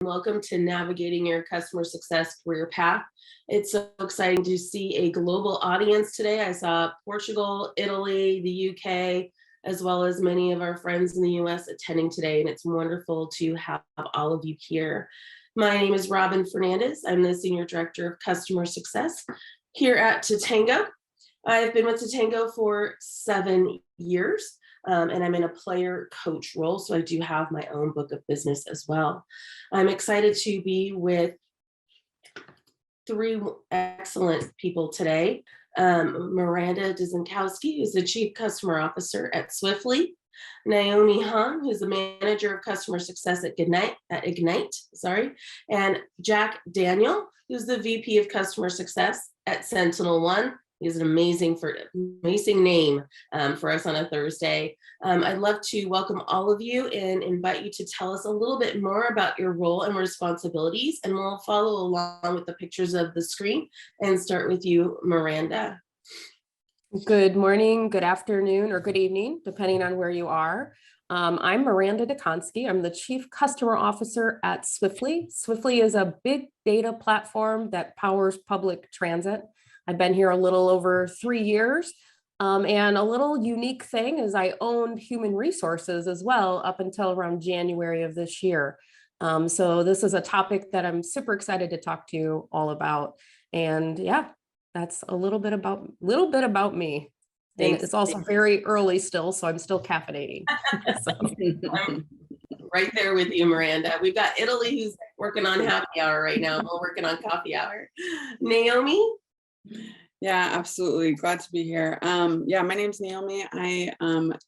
welcome to Navigating Your Customer Success Career Path. It's so exciting to see a global audience today. I saw Portugal, Italy, the UK, as well as many of our friends in the US attending today, and it's wonderful to have all of you here. My name is Robyn Fernandez. I'm the Senior Director of Customer Success here at Totango. I've been with Totango for 7 years. And I'm in a player coach role, so I do have my own book of business as well. I'm excited to be with 3 excellent people today. Maranda Dziekonski, who's the Chief Customer Officer at Swiftly. Naomi Hawn, who's the Manager of Customer Success at Egnyte, and Jack Daniel, who's the VP of Customer Success at SentinelOne. He has an amazing name for us on a Thursday. I'd love to welcome all of you and invite you to tell us a little bit more about your role and responsibilities, and we'll follow along with the pictures of the screen and start with you, Maranda. Good morning, good afternoon, or good evening, depending on where you are. I'm Maranda Dziekonski. I'm the Chief Customer Officer at Swiftly. Swiftly is a big data platform that powers public transit. I've been here a little over 3 years, and a little unique thing is I owned human resources as well up until around January of this year. So this is a topic that I'm super excited to talk to you all about. And yeah, that's a little bit about me. And it's also very early still, so I'm still caffeinating. I'm right there with you, Maranda. We've got Italy who's working on happy hour right now. We're working on coffee hour. Naomi? Yeah, absolutely. Glad to be here. Yeah, my name's Naomi. I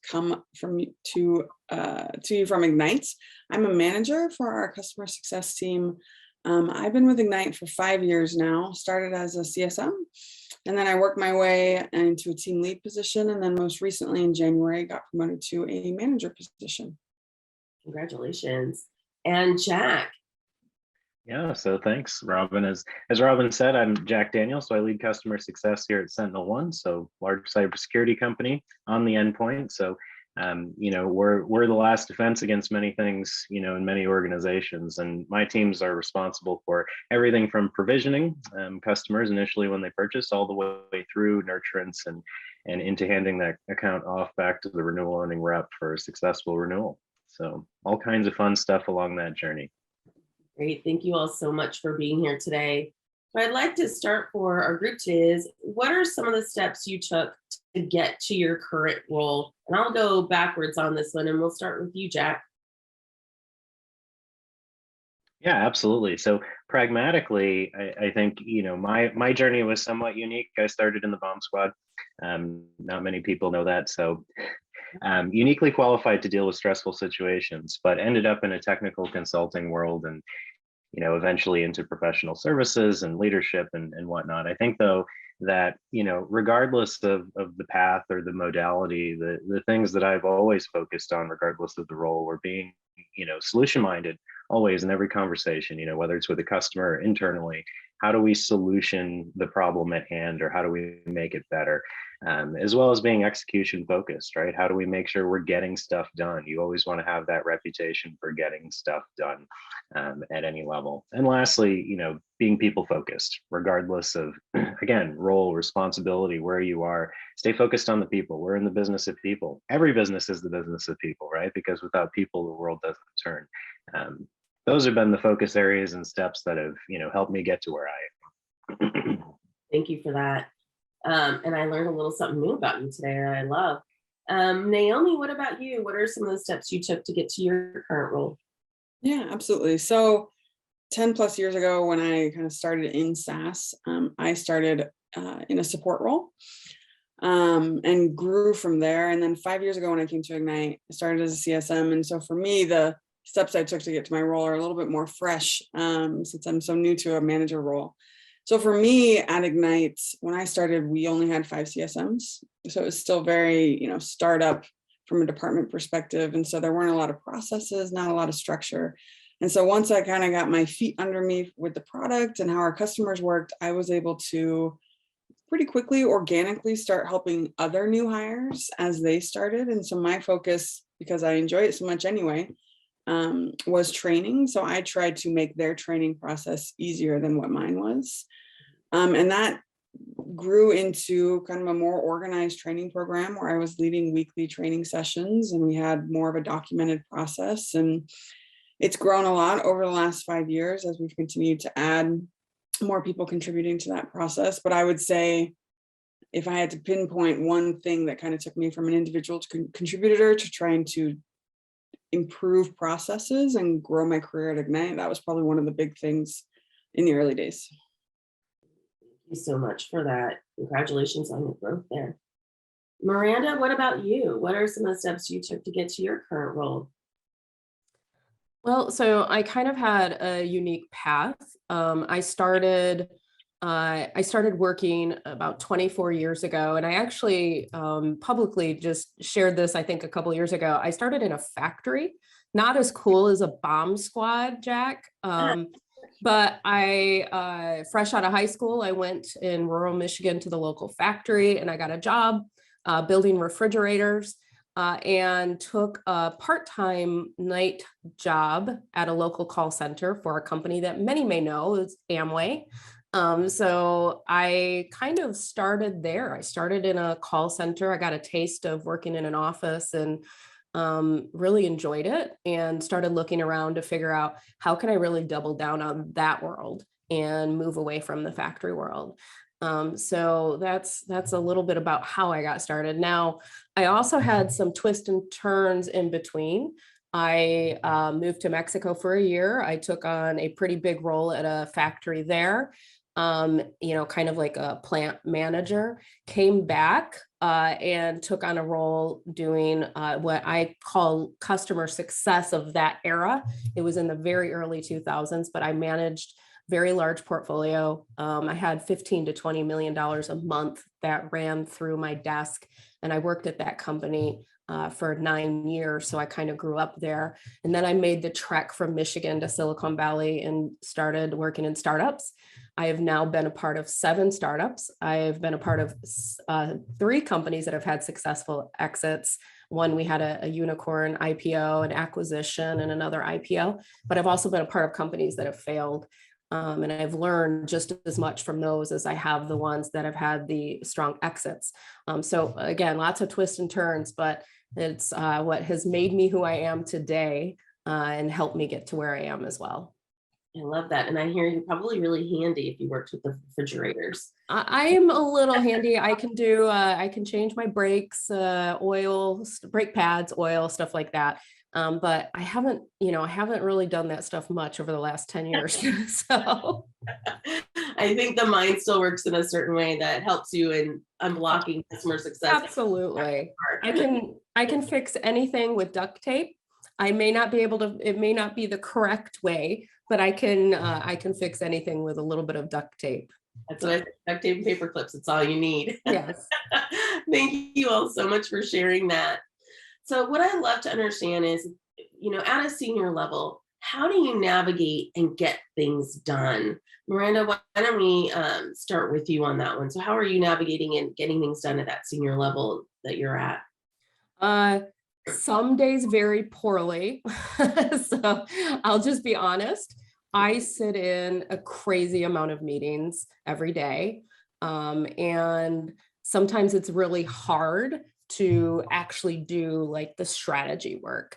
come to you from Egnyte. I'm a manager for our customer success team. I've been with Egnyte for 5 years now, started as a CSM, and then I worked my way into a team lead position. And then most recently in January, got promoted to a manager position. Congratulations. And Jack? Yeah, so thanks, Robyn. As Robyn said, I'm Jack Daniel, so I lead customer success here at SentinelOne, so large cybersecurity company on the endpoint. So, we're the last defense against many things, in many organizations, and my teams are responsible for everything from provisioning customers initially when they purchase, all the way through nurturance and into handing that account off back to the renewal owning rep for a successful renewal. So all kinds of fun stuff along that journey. Great. Thank you all so much for being here today. What I'd like to start for our group today is, what are some of the steps you took to get to your current role? And I'll go backwards on this one, and we'll start with you, Jack. Yeah, absolutely. So pragmatically, I think, my journey was somewhat unique. I started in the bomb squad. Not many people know that. So uniquely qualified to deal with stressful situations, but ended up in a technical consulting world and, eventually into professional services and leadership and whatnot. I think, though, that, regardless of the path or the modality, the things that I've always focused on, regardless of the role, were being, solution-minded always in every conversation, whether it's with a customer or internally. How do we solution the problem at hand, or how do we make it better? As well as being execution focused, right? How do we make sure we're getting stuff done? You always want to have that reputation for getting stuff done at any level. And lastly, being people focused, regardless of, again, role, responsibility, where you are. Stay focused on the people. We're in the business of people. Every business is the business of people, right? Because without people, the world doesn't turn. Those have been the focus areas and steps that have, helped me get to where I am. Thank you for that. And I learned a little something new about you today that I love. Naomi, what about you? What are some of the steps you took to get to your current role? Yeah, absolutely. So 10 plus years ago, when I kind of started in SaaS, I started in a support role and grew from there. And then 5 years ago, when I came to Egnyte, I started as a CSM. And so for me, the steps I took to get to my role are a little bit more fresh since I'm so new to a manager role. So for me at Egnyte, when I started, we only had 5 CSMs. So it was still very, startup from a department perspective. And so there weren't a lot of processes, not a lot of structure. And so once I kind of got my feet under me with the product and how our customers worked, I was able to pretty quickly, organically start helping other new hires as they started. And so my focus, because I enjoy it so much anyway, was training. So I tried to make their training process easier than what mine was. And that grew into kind of a more organized training program where I was leading weekly training sessions, and we had more of a documented process. And it's grown a lot over the last 5 years as we've continued to add more people contributing to that process. But I would say, if I had to pinpoint one thing that kind of took me from an individual to contributor to trying to improve processes and grow my career at Egnyte, that was probably one of the big things in the early days. Thank you so much for that. Congratulations on your growth there. Maranda, what about you? What are some of the steps you took to get to your current role? Well, so I kind of had a unique path. I started working about 24 years ago, and I actually publicly just shared this, I think, a couple of years ago. I started in a factory, not as cool as a bomb squad, Jack. But I, fresh out of high school, I went in rural Michigan to the local factory, and I got a job building refrigerators. And took a part-time night job at a local call center for a company that many may know is Amway. So I kind of started there. I started in a call center. I got a taste of working in an office and really enjoyed it, and started looking around to figure out how can I really double down on that world and move away from the factory world. So that's a little bit about how I got started. Now, I also had some twists and turns in between. I moved to Mexico for a year. I took on a pretty big role at a factory there, kind of like a plant manager, came back and took on a role doing what I call customer success of that era. It was in the very early 2000s, but I managed very large portfolio. I had $15 to $20 million a month that ran through my desk, and I worked at that company for 9 years. So I kind of grew up there. And then I made the trek from Michigan to Silicon Valley and started working in startups. I have now been a part of 7 startups. I've been a part of 3 companies that have had successful exits. One, we had a unicorn IPO, an acquisition, and another IPO. But I've also been a part of companies that have failed. And I've learned just as much from those as I have the ones that have had the strong exits. So again, lots of twists and turns, but it's what has made me who I am today and helped me get to where I am as well. I love that. And I hear you're probably really handy if you worked with the refrigerators. I am a little handy. I can change my brakes, oil, brake pads, oil, stuff like that. But I haven't really done that stuff much over the last 10 years. So I think the mind still works in a certain way that helps you in unblocking customer success. Absolutely. I can fix anything with duct tape. I may not be able to, it may not be the correct way, but I can fix anything with a little bit of duct tape. That's what I think. Duct tape and paper clips. It's all you need. Yes. Thank you all so much for sharing that. So what I love to understand is, at a senior level, how do you navigate and get things done? Maranda, why don't we start with you on that one? So how are you navigating and getting things done at that senior level that you're at? Some days very poorly. So I'll just be honest. I sit in a crazy amount of meetings every day. And sometimes it's really hard to actually do like the strategy work.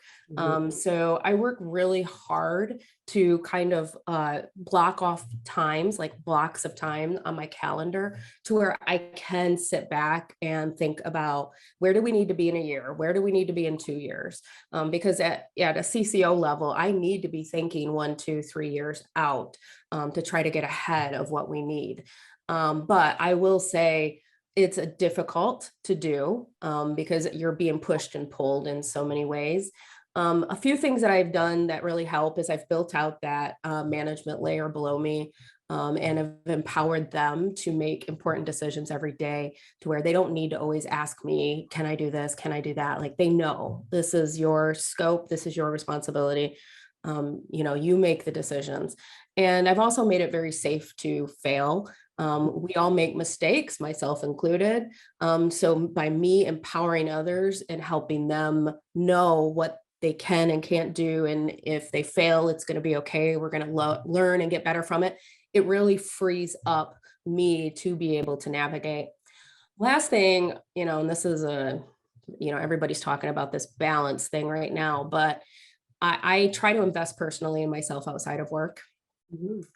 So I work really hard to kind of block off times, like blocks of time on my calendar, to where I can sit back and think about where do we need to be in a year? Where do we need to be in 2 years? Because at a CCO level, I need to be thinking 1, 2, 3 years out to try to get ahead of what we need. But I will say, it's difficult to do because you're being pushed and pulled in so many ways. A few things that I've done that really help is I've built out that management layer below me and have empowered them to make important decisions every day, to where they don't need to always ask me, can I do this? Can I do that? Like, they know this is your scope. This is your responsibility. You make the decisions. And I've also made it very safe to fail. We all make mistakes, myself included. So by me empowering others and helping them know what they can and can't do. And if they fail, it's going to be okay. We're going to learn and get better from it. It really frees up me to be able to navigate. Last thing, and this is everybody's talking about this balance thing right now, but I try to invest personally in myself outside of work.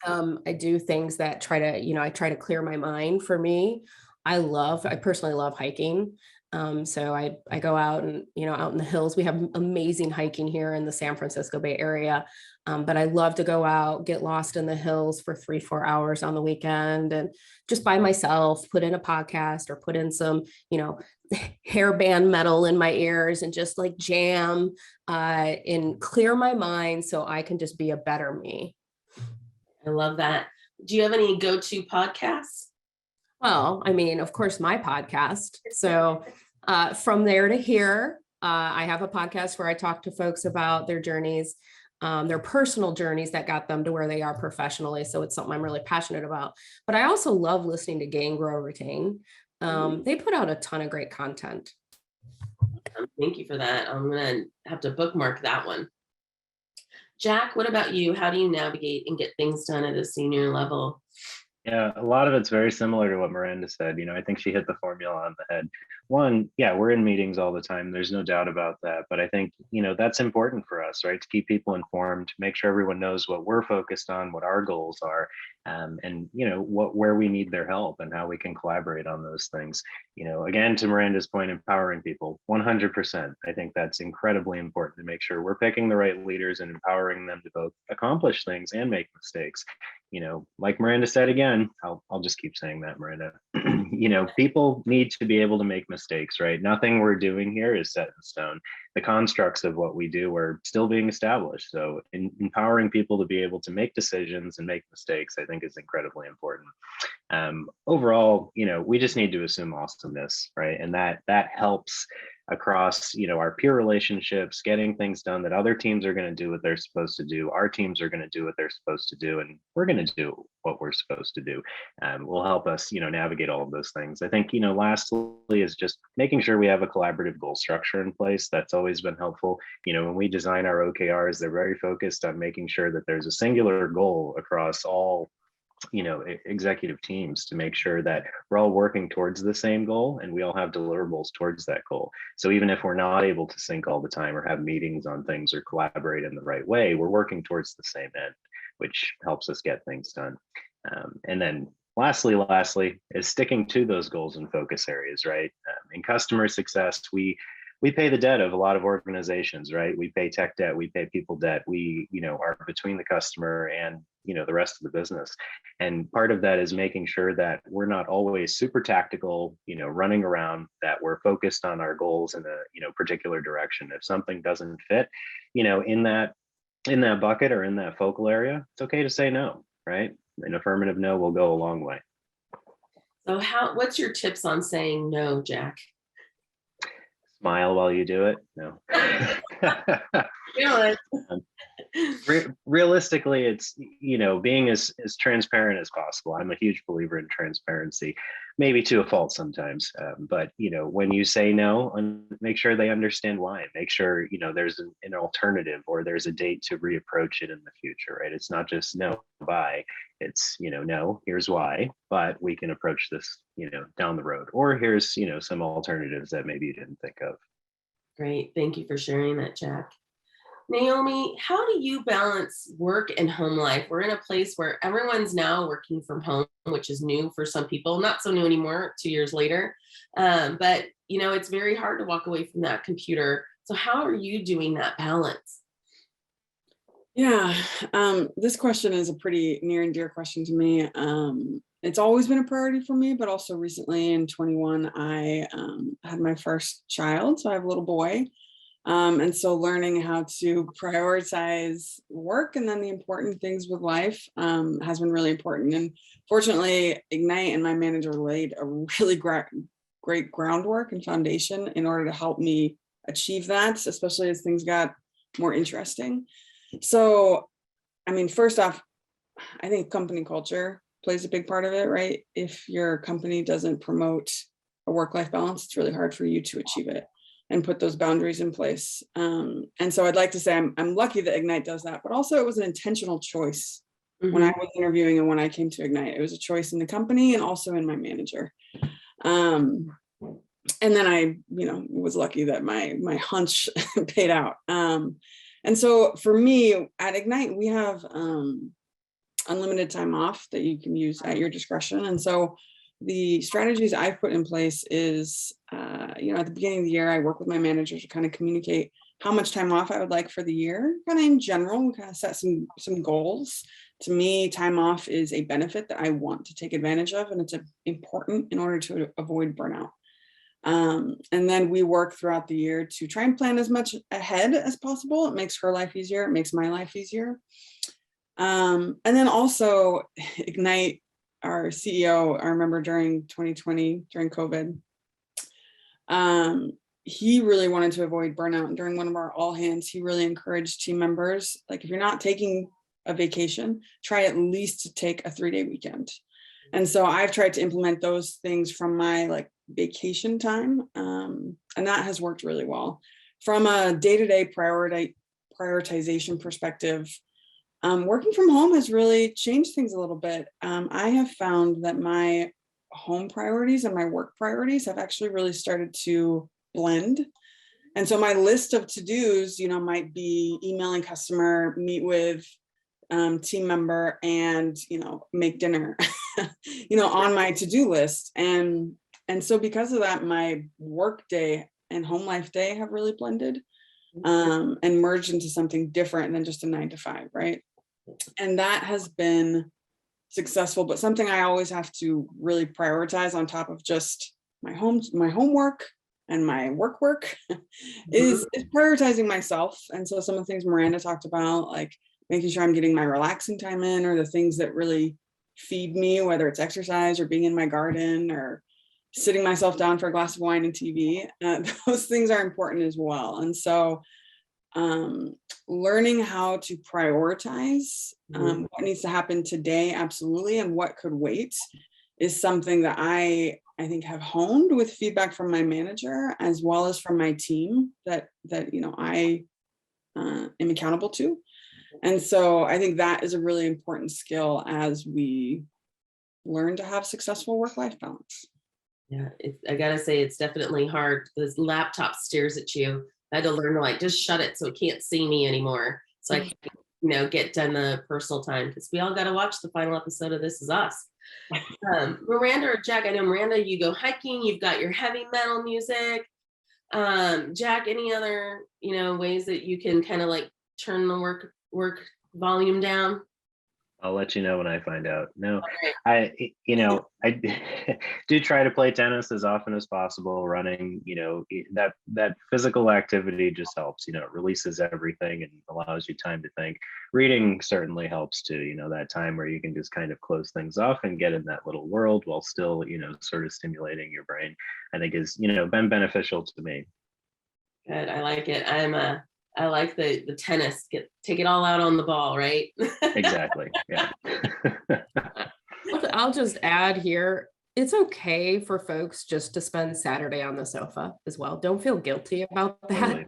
I do things that I try to clear my mind. For me, I personally love hiking. So I go out and, out in the hills. We have amazing hiking here in the San Francisco Bay Area. But I love to go out, get lost in the hills for 3-4 hours on the weekend and just by myself, put in a podcast or put in some, hairband metal in my ears and just like jam and clear my mind so I can just be a better me. I love that. Do you have any go-to podcasts? Well, of course, my podcast. So from there to here, I have a podcast where I talk to folks about their journeys, their personal journeys that got them to where they are professionally. So it's something I'm really passionate about. But I also love listening to Gain, Grow, Retain. They put out a ton of great content. Thank you for that. I'm going to have to bookmark that one. Jack, what about you? How do you navigate and get things done at a senior level? Yeah, a lot of it's very similar to what Maranda said. I think she hit the formula on the head. One, yeah, we're in meetings all the time. There's no doubt about that. But I think, that's important for us, right? To keep people informed, make sure everyone knows what we're focused on, what our goals are, and, where we need their help and how we can collaborate on those things. Again, to Miranda's point, empowering people, 100%. I think that's incredibly important to make sure we're picking the right leaders and empowering them to both accomplish things and make mistakes. Like Maranda said again, I'll just keep saying that, Maranda. People need to be able to make mistakes, right? Nothing we're doing here is set in stone. The constructs of what we do are still being established. So empowering people to be able to make decisions and make mistakes, I think is incredibly important. Overall, we just need to assume awesomeness, right? And that helps across, our peer relationships, getting things done that other teams are going to do what they're supposed to do. Our teams are going to do what they're supposed to do, and we're going to do what we're supposed to do. Will help us, navigate all of those things. I think, lastly is just making sure we have a collaborative goal structure in place. That's always been helpful. When we design our OKRs, they're very focused on making sure that there's a singular goal across all executive teams to make sure that we're all working towards the same goal and we all have deliverables towards that goal. So even if we're not able to sync all the time or have meetings on things or collaborate in the right way, we're working towards the same end, which helps us get things done. And then lastly is sticking to those goals and focus areas, right? In customer success, we pay the debt of a lot of organizations, right? We pay tech debt, we pay people debt. We, are between the customer and, the rest of the business. And part of that is making sure that we're not always super tactical, running around, that we're focused on our goals in a, particular direction. If something doesn't fit, in that bucket or in that focal area, it's okay to say no, right? An affirmative no will go a long way. So what's your tips on saying no, Jack? Smile while you do it. No. Realistically, it's, being as transparent as possible. I'm a huge believer in transparency, maybe to a fault sometimes. But, when you say no, make sure they understand why. Make sure, there's an alternative or there's a date to reapproach it in the future, right? It's not just no, bye. It's, no, here's why, but we can approach this, down the road. Or here's, some alternatives that maybe you didn't think of. Great. Thank you for sharing that, Jack. Naomi, how do you balance work and home life? We're in a place where everyone's now working from home, which is new for some people, not so new anymore 2 years later. But, it's very hard to walk away from that computer. So how are you doing that balance? Yeah, this question is a pretty near and dear question to me. It's always been a priority for me, but also recently in 21, I had my first child. So I have a little boy. And so learning how to prioritize work and then the important things with life has been really important. And fortunately, Egnyte and my manager laid a really great groundwork and foundation in order to help me achieve that, especially as things got more interesting. So, first off, I think company culture plays a big part of it, right? If your company doesn't promote a work-life balance, it's really hard for you to achieve it. and put those boundaries in place. And so I'd like to say I'm lucky that Egnyte does that, but also it was an intentional choice when I was interviewing and when I came to Egnyte. It was a choice in the company and also in my manager. And then I, was lucky that my hunch paid out. And so for me at Egnyte, we have unlimited time off that you can use at your discretion. And so the strategies I've put in place is, at the beginning of the year, I work with my manager to kind of communicate how much time off I would like for the year. Kind of in general, we kind of set some goals. To me, time off is a benefit that I want to take advantage of, and it's important in order to avoid burnout. And then we work throughout the year to try and plan as much ahead as possible. It makes her life easier. It makes my life easier. And then also Egnyte, our CEO, I remember during 2020, during COVID, he really wanted to avoid burnout. And during one of our all hands, he really encouraged team members, like, if you're not taking a vacation, try at least to take a 3-day weekend. And so I've tried to implement those things from my vacation time. And that has worked really well. From a day-to-day prioritization perspective, working from home has really changed things a little bit. I have found that my home priorities and my work priorities have actually really started to blend. And so my list of to-dos, might be emailing customer, meet with team member, and, make dinner, on my to-do list. And so because of that, my work day and home life day have really blended and merged into something different than just a 9-to-5, right? And that has been successful, but something I always have to really prioritize on top of just my homework and my work is prioritizing myself. And so some of the things Maranda talked about, like making sure I'm getting my relaxing time in, or the things that really feed me, whether it's exercise or being in my garden or sitting myself down for a glass of wine and TV, those things are important as well. And so learning how to prioritize what needs to happen today, absolutely, and what could wait, is something that I think have honed with feedback from my manager as well as from my team that I am accountable to. And so I think that is a really important skill as we learn to have successful work-life balance. Yeah, I gotta say, it's definitely hard. This laptop stares at you. I had to learn to just shut it so it can't see me anymore. So I can, get done the personal time, because we all got to watch the final episode of This Is Us. Miranda or Jack, I know Miranda, you go hiking, you've got your heavy metal music. Jack, any other, ways that you can kind of turn the work volume down? I'll let you know when I find out. No, I do try to play tennis as often as possible. Running, that physical activity just helps. It releases everything and allows you time to think. Reading certainly helps too. That time where you can just kind of close things off and get in that little world while still, sort of stimulating your brain, I think is, been beneficial to me. Good, I like it. I like the tennis. Take it all out on the ball, right? Exactly. Yeah. I'll just add here, it's okay for folks just to spend Saturday on the sofa as well. Don't feel guilty about that. Totally.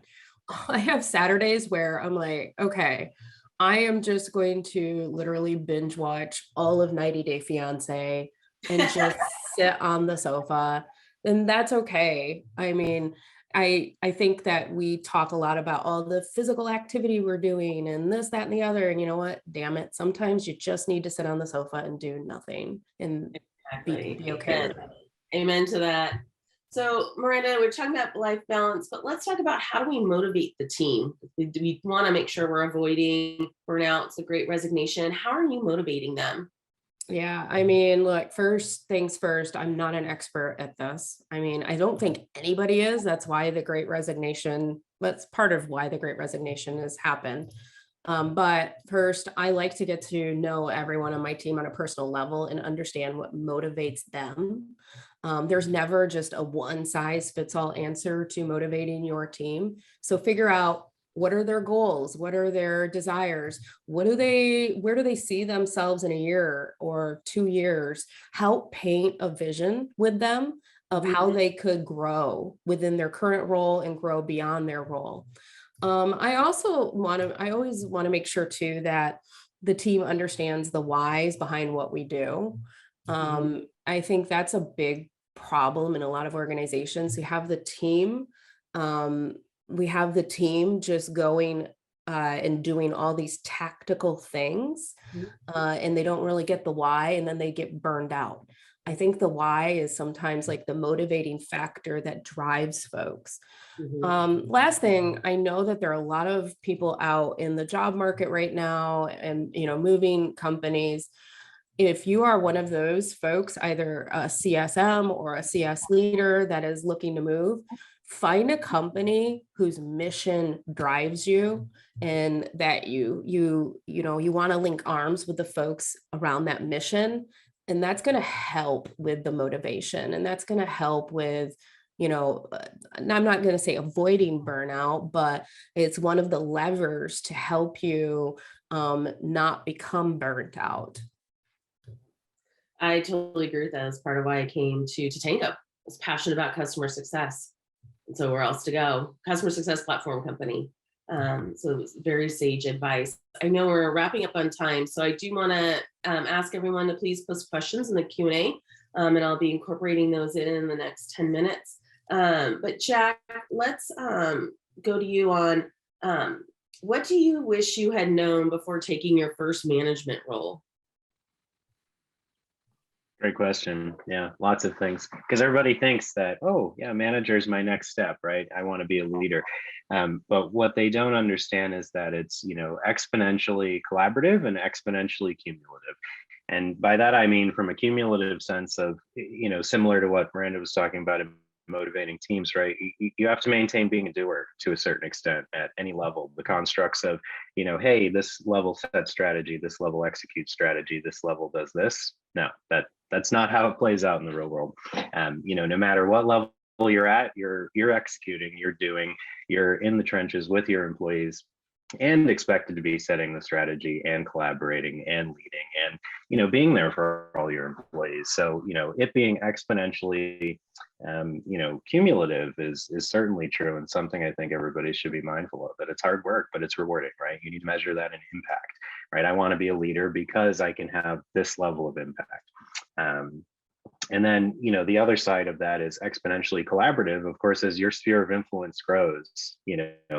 I have Saturdays where I'm like, okay, I am just going to literally binge watch all of 90 Day Fiance and just sit on the sofa. And that's okay. I mean, I think that we talk a lot about all the physical activity we're doing and this, that, and the other. And you know what? Damn it. Sometimes you just need to sit on the sofa and do nothing and be okay. Amen to that. So Miranda, we're talking about life balance, but let's talk about how do we motivate the team? We want to make sure we're avoiding burnout. It's a great resignation. How are you motivating them? Yeah, I mean, look, first things first, I'm not an expert at this. I mean, I don't think anybody is. That's why the Great Resignation, that's part of why the Great Resignation has happened. But first, I like to get to know everyone on my team on a personal level and understand what motivates them. There's never just a one-size-fits-all answer to motivating your team. So figure out, what are their goals? What are their desires? Where do they see themselves in a year or 2 years? Help paint a vision with them of how they could grow within their current role and grow beyond their role. I always want to make sure too that the team understands the whys behind what we do. I think that's a big problem in a lot of organizations. We have the team just going and doing all these tactical things, and they don't really get the why, and then they get burned out. I think the why is sometimes like the motivating factor that drives folks. Last thing, I know that there are a lot of people out in the job market right now and, moving companies. If you are one of those folks, either a CSM or a CS leader that is looking to move, find a company whose mission drives you, and that you want to link arms with the folks around that mission. And that's going to help with the motivation, and that's going to help with, I'm not going to say avoiding burnout, but it's one of the levers to help you not become burnt out. I totally agree with that. That's part of why I came to Totango. I was passionate about customer success. And so where else to go? Customer success platform company. So it was very sage advice. I know we're wrapping up on time, so I do want to ask everyone to please post questions in the Q&A, and I'll be incorporating those in the next 10 minutes. But Jack, let's go to you on what do you wish you had known before taking your first management role? Great question. Yeah, lots of things. Because everybody thinks that, oh, yeah, manager is my next step, right? I want to be a leader. But what they don't understand is that it's, exponentially collaborative and exponentially cumulative. And by that, I mean, from a cumulative sense of, similar to what Miranda was talking about in motivating teams, right? You have to maintain being a doer to a certain extent at any level. The constructs of, hey, this level sets strategy, this level executes strategy, this level does this. No, that's not how it plays out in the real world. No matter what level you're at, you're executing, you're doing, you're in the trenches with your employees, and expected to be setting the strategy and collaborating and leading and being there for all your employees. So it being exponentially cumulative is certainly true, and something I think everybody should be mindful of, that it's hard work, but it's rewarding, right? You need to measure that in impact, right? I want to be a leader because I can have this level of impact. And then, the other side of that is exponentially collaborative. Of course, as your sphere of influence grows,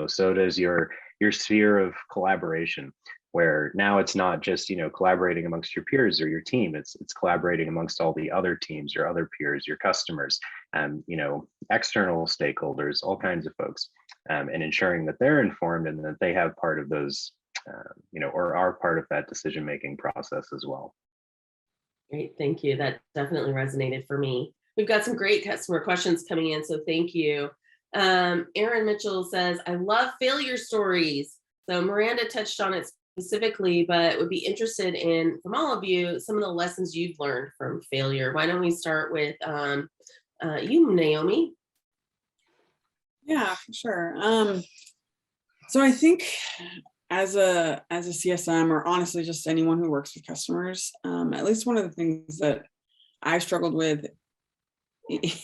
so does your sphere of collaboration, where now it's not just, collaborating amongst your peers or your team, it's collaborating amongst all the other teams, your other peers, your customers, external stakeholders, all kinds of folks, and ensuring that they're informed and that they have part of those, or are part of that decision-making process as well. Great, thank you. That definitely resonated for me. We've got some great customer questions coming in, so thank you. Aaron Mitchell says, I love failure stories. So Miranda touched on it specifically, but would be interested in, from all of you, some of the lessons you've learned from failure. Why don't we start with you, Naomi? Yeah, for sure. So I think as a CSM, or honestly just anyone who works with customers, at least one of the things that I've struggled with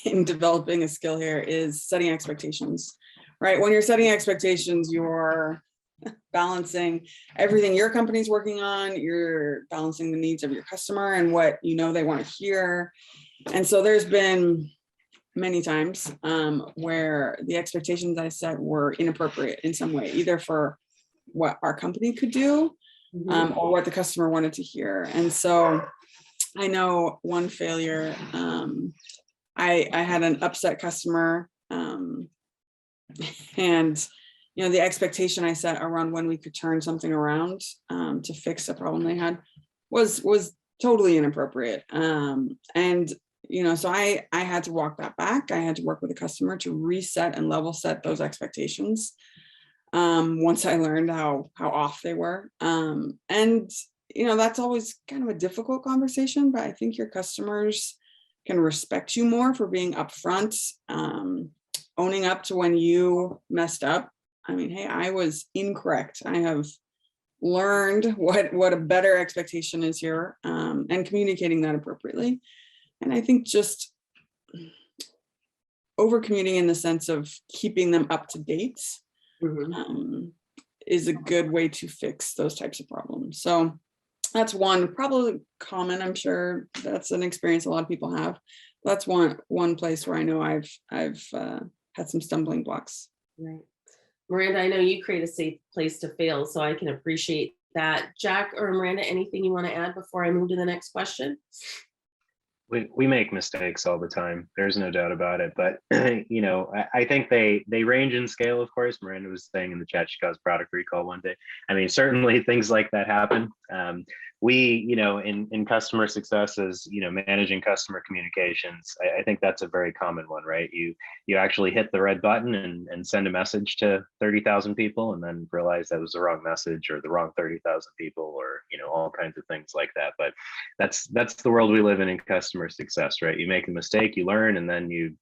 in developing a skill here is setting expectations, right? When you're setting expectations, you're balancing everything your company's working on, you're balancing the needs of your customer and what they want to hear. And so there's been many times where the expectations I set were inappropriate in some way, either for what our company could do or what the customer wanted to hear. And so I know one failure, I had an upset customer, and the expectation I set around when we could turn something around to fix a problem they had was totally inappropriate. So I had to walk that back. I had to work with the customer to reset and level set those expectations once I learned how off they were. That's always kind of a difficult conversation, but I think your customers can respect you more for being upfront, owning up to when you messed up. I mean, hey, I was incorrect. I have learned what a better expectation is here, and communicating that appropriately. And I think just over commuting in the sense of keeping them up to date Mhm. is a good way to fix those types of problems. So that's one probably common. I'm sure that's an experience a lot of people have. That's one place where I know I've had some stumbling blocks. Right. Miranda, I know you create a safe place to fail, so I can appreciate that. Jack or Miranda, anything you want to add before I move to the next question? We make mistakes all the time. There's no doubt about it. But I think they range in scale. Of course, Miranda was saying in the chat she caused product recall one day. I mean, certainly things like that happen. We, in customer success, as managing customer communications, I think that's a very common one, right? You actually hit the red button and send a message to 30,000 people, and then realize that was the wrong message or the wrong 30,000 people, or all kinds of things like that. But that's the world we live in customer success, right? You make a mistake, you learn, and then you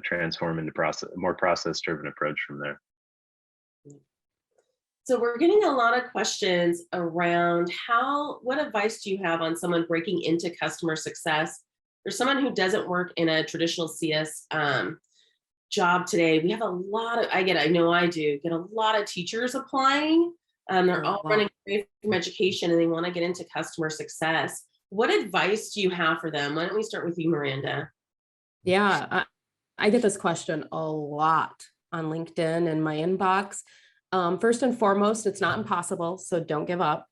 transform into more process-driven approach from there. So we're getting a lot of questions around what advice do you have on someone breaking into customer success, or someone who doesn't work in a traditional CS job today? We have a lot of, I know I do get a lot of teachers applying. They're all running away from education and they want to get into customer success. What advice do you have for them? Why don't we start with you, Miranda? Yeah, I get this question a lot on LinkedIn in my inbox. First and foremost, it's not impossible, so don't give up.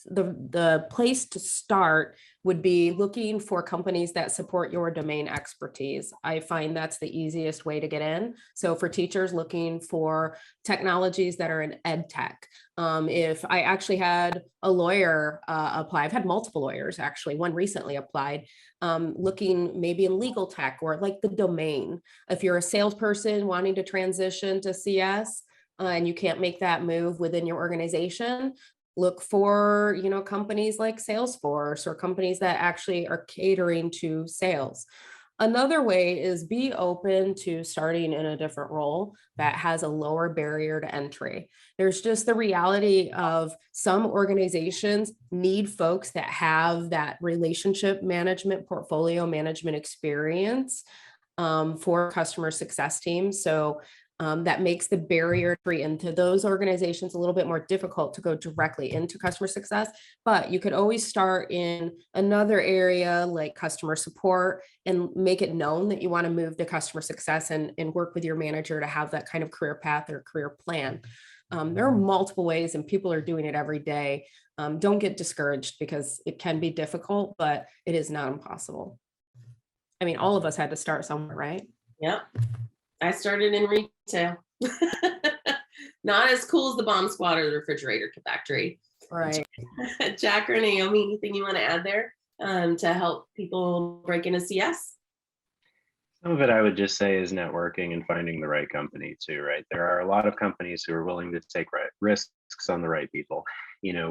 The place to start would be looking for companies that support your domain expertise. I find that's the easiest way to get in. So for teachers, looking for technologies that are in ed tech. If I actually had a lawyer apply, I've had multiple lawyers actually, one recently applied, looking maybe in legal tech or like the domain. If you're a salesperson wanting to transition to CS, and you can't make that move within your organization, look for, companies like Salesforce or companies that actually are catering to sales. Another way is be open to starting in a different role that has a lower barrier to entry. There's just the reality of some organizations need folks that have that relationship management, portfolio management experience for customer success teams. So that makes the barrier into those organizations a little bit more difficult to go directly into customer success. But you could always start in another area like customer support and make it known that you want to move to customer success and work with your manager to have that kind of career path or career plan. There are multiple ways and people are doing it every day. Don't get discouraged because it can be difficult, but it is not impossible. I mean, all of us had to start somewhere, right? Yep. I started in retail. Not as cool as the bomb squad or the refrigerator factory. Right. Jack or Naomi, anything you want to add there to help people break into CS? Some of it I would just say is networking and finding the right company too, right? There are a lot of companies who are willing to take risks on the right people.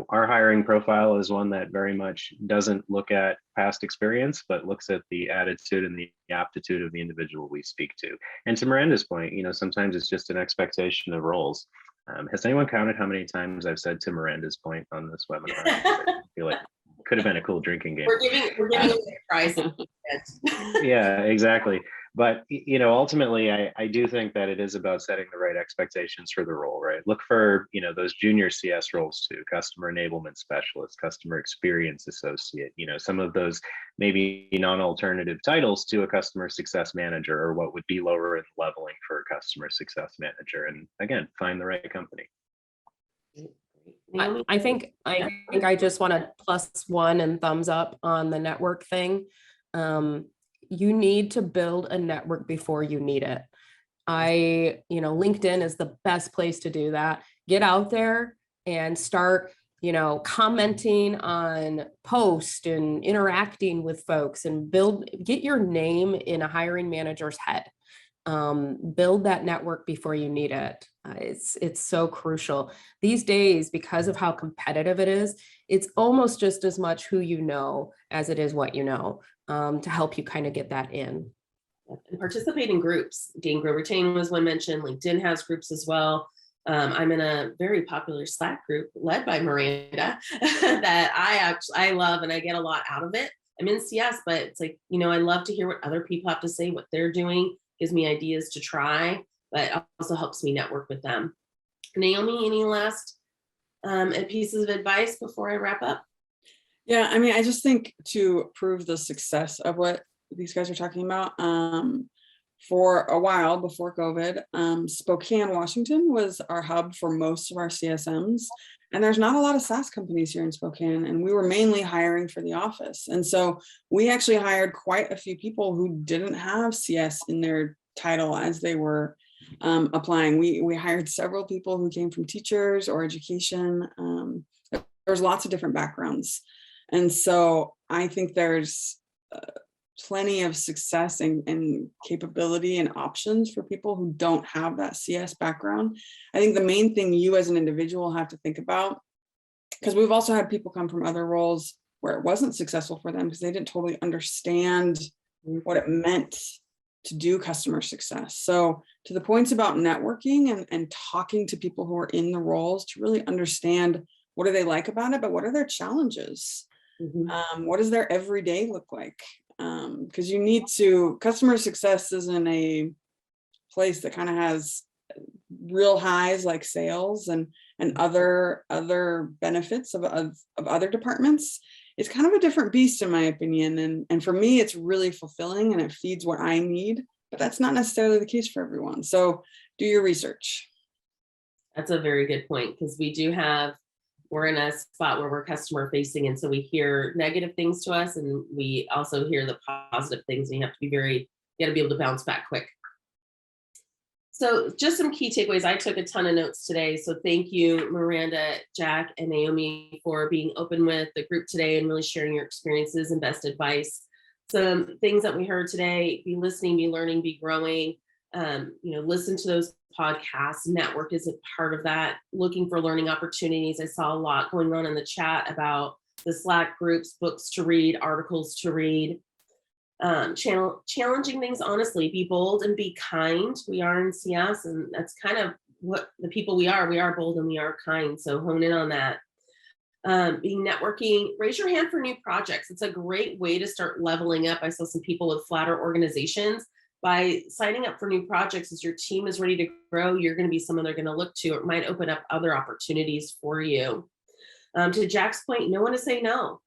Our hiring profile is one that very much doesn't look at past experience, but looks at the attitude and the aptitude of the individual we speak to. And to Miranda's point, sometimes it's just an expectation of roles. Has anyone counted how many times I've said to Miranda's point on this webinar? I feel like it could have been a cool drinking game. We're giving away prizes. Yeah, exactly. But ultimately, I do think that it is about setting the right expectations for the role, right? Look for those junior CS roles too: customer enablement specialist, customer experience associate. Some of those maybe non-alternative titles to a customer success manager, or what would be lower in leveling for a customer success manager. And again, find the right company. I think I just want to +1 and thumbs up on the network thing. You need to build a network before you need it. LinkedIn is the best place to do that. Get out there and start, commenting on posts and interacting with folks and get your name in a hiring manager's head. Build that network before you need it. It's so crucial these days because of how competitive it is. It's almost just as much who you know as it is what you know, to help you kind of get that in. And participate in groups. Gain, Grow, Retain was one mentioned. LinkedIn has groups as well. I'm in a very popular Slack group led by Miranda that I love and I get a lot out of it. I'm in CS, but it's like, I love to hear what other people have to say, what they're doing. gives me ideas to try, but also helps me network with them. Naomi, any last pieces of advice before I wrap up? Yeah, I mean, I just think to prove the success of what these guys are talking about, for a while before COVID, Spokane, Washington was our hub for most of our CSMs. And there's not a lot of SaaS companies here in Spokane, and we were mainly hiring for the office. And so we actually hired quite a few people who didn't have CS in their title as they were applying. We hired several people who came from teachers or education. There's lots of different backgrounds. And so I think there's plenty of success and capability and options for people who don't have that CS background. I think the main thing you as an individual have to think about, because we've also had people come from other roles where it wasn't successful for them because they didn't totally understand what it meant to do customer success. So to the points about networking and talking to people who are in the roles to really understand what do they like about it, but what are their challenges? What does their everyday look like? Because you need to, customer success isn't a place that kind of has real highs like sales and other benefits of other departments. It's kind of a different beast in my opinion. And for me, it's really fulfilling and it feeds what I need, but that's not necessarily the case for everyone. So do your research. That's a very good point, because we're in a spot where we're customer facing. And so we hear negative things to us and we also hear the positive things, and you have to be able to bounce back quick. So just some key takeaways. I took a ton of notes today. So thank you, Maranda, Jack, and Naomi for being open with the group today and really sharing your experiences and best advice. Some things that we heard today: be listening, be learning, be growing. Listen to those podcasts. Network is a part of that. Looking for learning opportunities. I saw a lot going on in the chat about the Slack groups, books to read, articles to read. Challenging things honestly. Be bold and be kind. We are in CS, and that's kind of what the people we are. We are bold and we are kind. So hone in on that. Being networking. Raise your hand for new projects. It's a great way to start leveling up. I saw some people with flatter organizations. By signing up for new projects, as your team is ready to grow, you're going to be someone they're going to look to. It might open up other opportunities for you. To Jack's point, know when to say no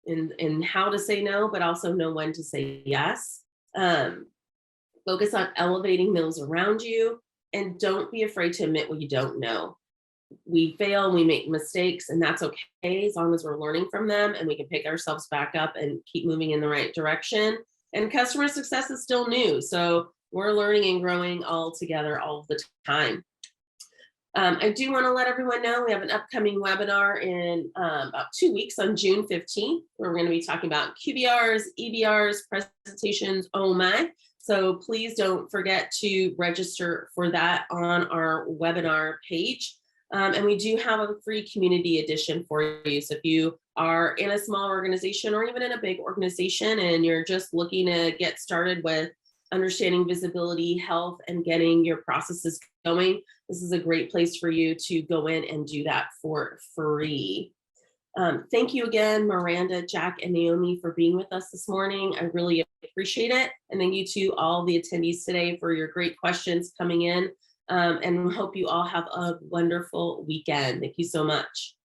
and how to say no, but also know when to say yes. Focus on elevating those around you, and don't be afraid to admit what you don't know. We fail and we make mistakes, and that's okay as long as we're learning from them and we can pick ourselves back up and keep moving in the right direction. And customer success is still new, so we're learning and growing all together all the time. I do want to let everyone know we have an upcoming webinar in about 2 weeks on June 15th, where we're going to be talking about QBRs, EBRs, presentations, oh my. So please don't forget to register for that on our webinar page. And we do have a free community edition for you. So if you are in a small organization or even in a big organization and you're just looking to get started with understanding visibility, health, and getting your processes going, this is a great place for you to go in and do that for free. Thank you again, Maranda, Jack, and Naomi, for being with us this morning. I really appreciate it. And thank you to all the attendees today for your great questions coming in. And hope you all have a wonderful weekend. Thank you so much.